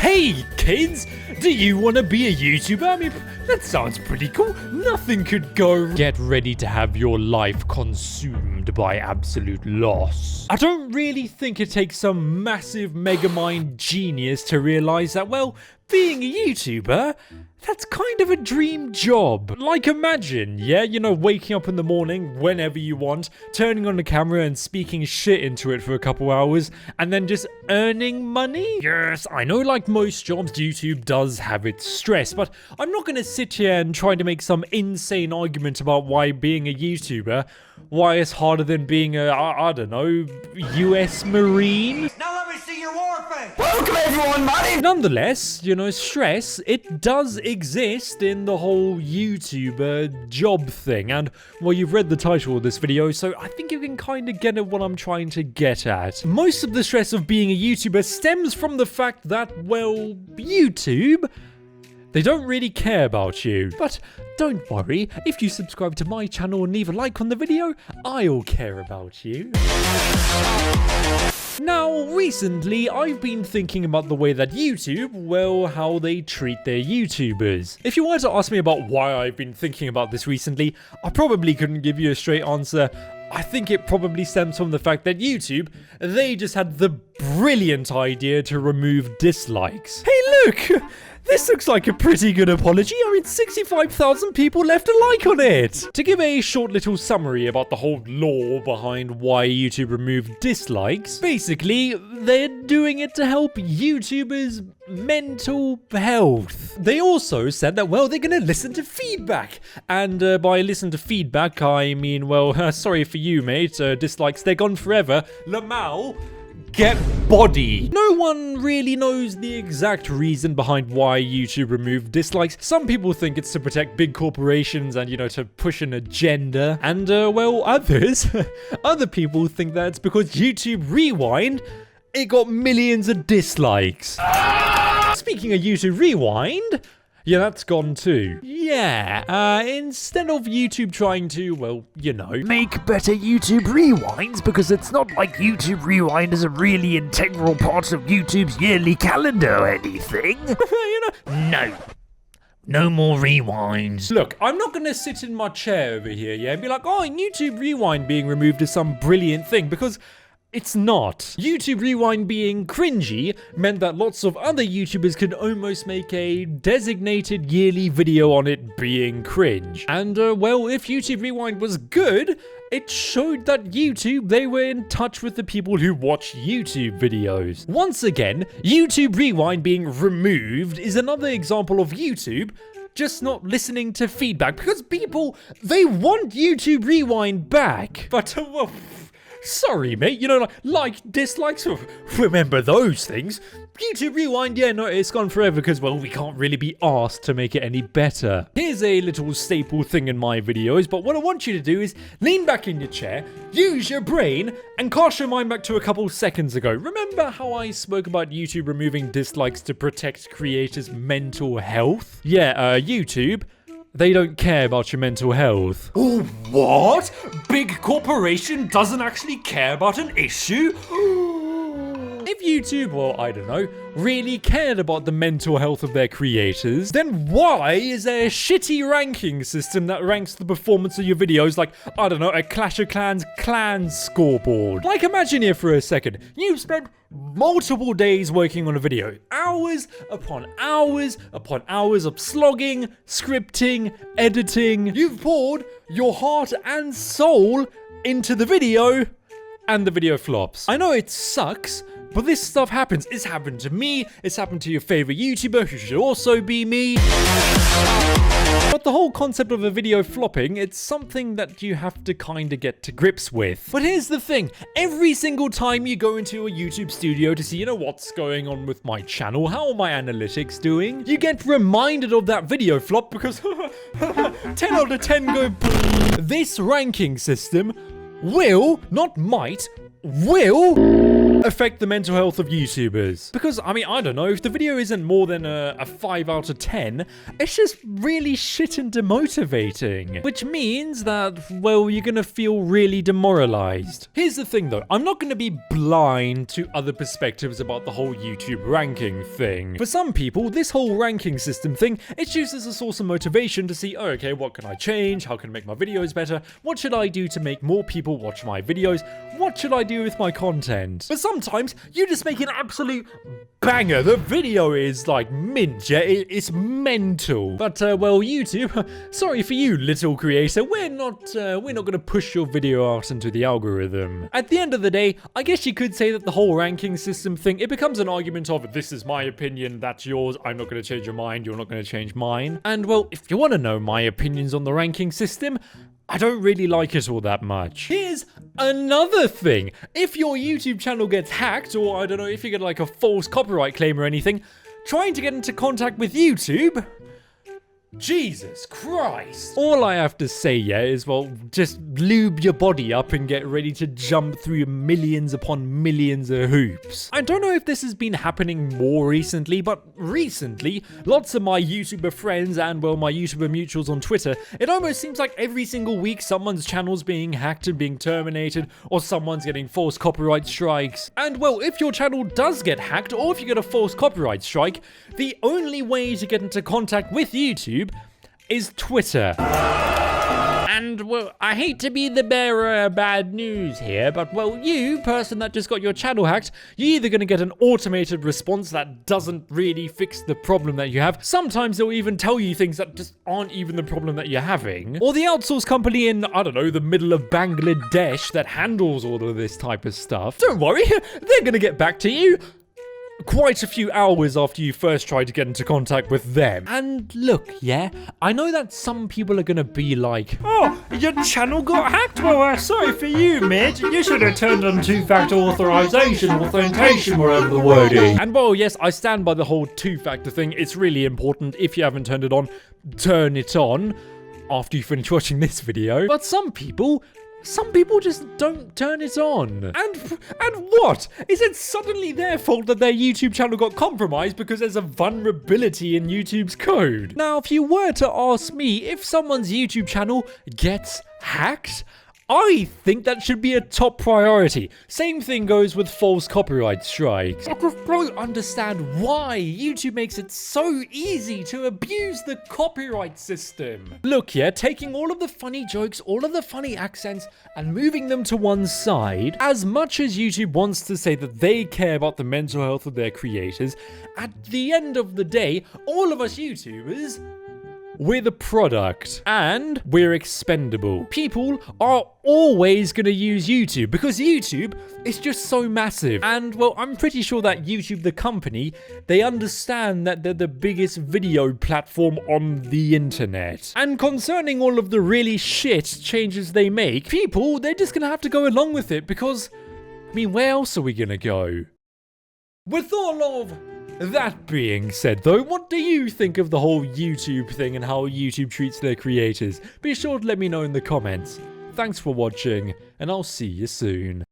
Hey kids, do you want to be a YouTuber? I mean, that sounds pretty cool. Nothing could go. Get ready to have your life consumed by absolute loss. I don't really think it takes some massive megamind genius to realize that, well, being a YouTuber, that's kind of a dream job. Like imagine, yeah, waking up in the morning whenever you want, turning on the camera and speaking shit into it for a couple hours, and then just earning money? Yes, I know like most jobs, YouTube does have its stress, but I'm not gonna sit here and try to make some insane argument about why being a YouTuber, why it's harder than being a, I don't know, US Marine? Now let me see your war face! Welcome everyone, buddy! Nonetheless, stress, it does exist in the whole YouTuber job thing, and, well, you've read the title of this video, so I think you can kind of get at what I'm trying to get at. Most of the stress of being a YouTuber stems from the fact that, well, YouTube, they don't really care about you. But don't worry, if you subscribe to my channel and leave a like on the video, I'll care about you. Now, recently, I've been thinking about the way that YouTube, well, how they treat their YouTubers. If you were to ask me about why I've been thinking about this recently, I probably couldn't give you a straight answer. I think it probably stems from the fact that YouTube, they just had the brilliant idea to remove dislikes. Hey, look! This looks like a pretty good apology. I mean, 65,000 people left a like on it. To give a short little summary about the whole lore behind why YouTube removed dislikes, basically, they're doing it to help YouTubers' mental health. They also said that, well, they're gonna listen to feedback. And by listen to feedback, I mean, well, sorry for you, mate. Dislikes, they're gone forever. Lamau, get body. No one really knows the exact reason behind why YouTube removed dislikes. Some people think it's to protect big corporations and, to push an agenda. And, well, other people think that it's because YouTube Rewind, it got millions of dislikes. Speaking of YouTube Rewind, yeah, that's gone too. Yeah, instead of YouTube trying to, well, make better YouTube Rewinds, because it's not like YouTube Rewind is a really integral part of YouTube's yearly calendar or anything. No more rewinds. Look, I'm not gonna sit in my chair over here, yeah, and be like, oh, YouTube Rewind being removed is some brilliant thing, because it's not. YouTube Rewind being cringy meant that lots of other YouTubers could almost make a designated yearly video on it being cringe. And, well, if YouTube Rewind was good, it showed that YouTube, they were in touch with the people who watch YouTube videos. Once again, YouTube Rewind being removed is another example of YouTube just not listening to feedback, because people, they want YouTube Rewind back. But, well, sorry, mate, like dislikes, remember those things. YouTube Rewind, yeah, no, it's gone forever because, well, we can't really be asked to make it any better. Here's a little staple thing in my videos, but what I want you to do is lean back in your chair, use your brain, and cast your mind back to a couple seconds ago. Remember how I spoke about YouTube removing dislikes to protect creators' mental health? Yeah, YouTube, they don't care about your mental health. Oh, what? Big corporation doesn't actually care about an issue? If YouTube, well, I don't know, really cared about the mental health of their creators, then why is there a shitty ranking system that ranks the performance of your videos like, I don't know, a Clash of Clans clan scoreboard? Like, imagine here for a second, you've spent multiple days working on a video, hours upon hours upon hours of slogging, scripting, editing. You've poured your heart and soul into the video, and the video flops. I know it sucks, but this stuff happens. It's happened to me. It's happened to your favorite YouTuber, who should also be me. But the whole concept of a video flopping, it's something that you have to kind of get to grips with. But here's the thing. Every single time you go into a YouTube studio to see, what's going on with my channel, how are my analytics doing, you get reminded of that video flop because 10 out of 10 go. This ranking system will, not might, will affect the mental health of YouTubers? Because, I mean, I don't know, if the video isn't more than a 5 out of 10, it's just really shit and demotivating. Which means that, well, you're gonna feel really demoralized. Here's the thing though, I'm not gonna be blind to other perspectives about the whole YouTube ranking thing. For some people, this whole ranking system thing, it's used as a source of motivation to see, oh, okay, what can I change? How can I make my videos better? What should I do to make more people watch my videos? What should I do with my content? But sometimes you just make an absolute banger. The video is like mint, yeah? It's mental. But well, YouTube, sorry for you, little creator. We're not gonna push your video out into the algorithm. At the end of the day, I guess you could say that the whole ranking system thing, it becomes an argument of, this is my opinion, that's yours. I'm not gonna change your mind. You're not gonna change mine. And well, if you want to know my opinions on the ranking system, I don't really like it all that much. Here's another thing. If your YouTube channel gets hacked, or I don't know, if you get like a false copyright claim or anything, trying to get into contact with YouTube, Jesus Christ. All I have to say, yeah, is, well, just lube your body up and get ready to jump through millions upon millions of hoops. I don't know if this has been happening more recently, but recently, lots of my YouTuber friends and, well, my YouTuber mutuals on Twitter, it almost seems like every single week someone's channel's being hacked and being terminated, or someone's getting false copyright strikes. And, well, if your channel does get hacked, or if you get a false copyright strike, the only way to get into contact with YouTube is Twitter. And, well, I hate to be the bearer of bad news here, but, well, you, person that just got your channel hacked, you're either going to get an automated response that doesn't really fix the problem that you have. Sometimes they'll even tell you things that just aren't even the problem that you're having. Or the outsourced company in, I don't know, the middle of Bangladesh that handles all of this type of stuff. Don't worry, they're going to get back to you quite a few hours after you first tried to get into contact with them. And look, yeah, I know that some people are gonna be like, oh, your channel got hacked? Well, sorry for you, mate. You should have turned on two-factor authentication, whatever the word is. And well, yes, I stand by the whole two-factor thing. It's really important. If you haven't turned it on, turn it on after you finish watching this video. But some people just don't turn it on. And what? Is it suddenly their fault that their YouTube channel got compromised because there's a vulnerability in YouTube's code? Now, if you were to ask me, if someone's YouTube channel gets hacked, I think that should be a top priority. Same thing goes with false copyright strikes. I just don't understand why YouTube makes it so easy to abuse the copyright system. Look, yeah, taking all of the funny jokes, all of the funny accents, and moving them to one side, as much as YouTube wants to say that they care about the mental health of their creators, at the end of the day, all of us YouTubers, we're the product, and we're expendable. People are always going to use YouTube because YouTube is just so massive. And, well, I'm pretty sure that YouTube, the company, they understand that they're the biggest video platform on the internet. And concerning all of the really shit changes they make, people, they're just going to have to go along with it because, I mean, where else are we going to go? With all of that being said, though, what do you think of the whole YouTube thing and how YouTube treats their creators? Be sure to let me know in the comments. Thanks for watching, and I'll see you soon.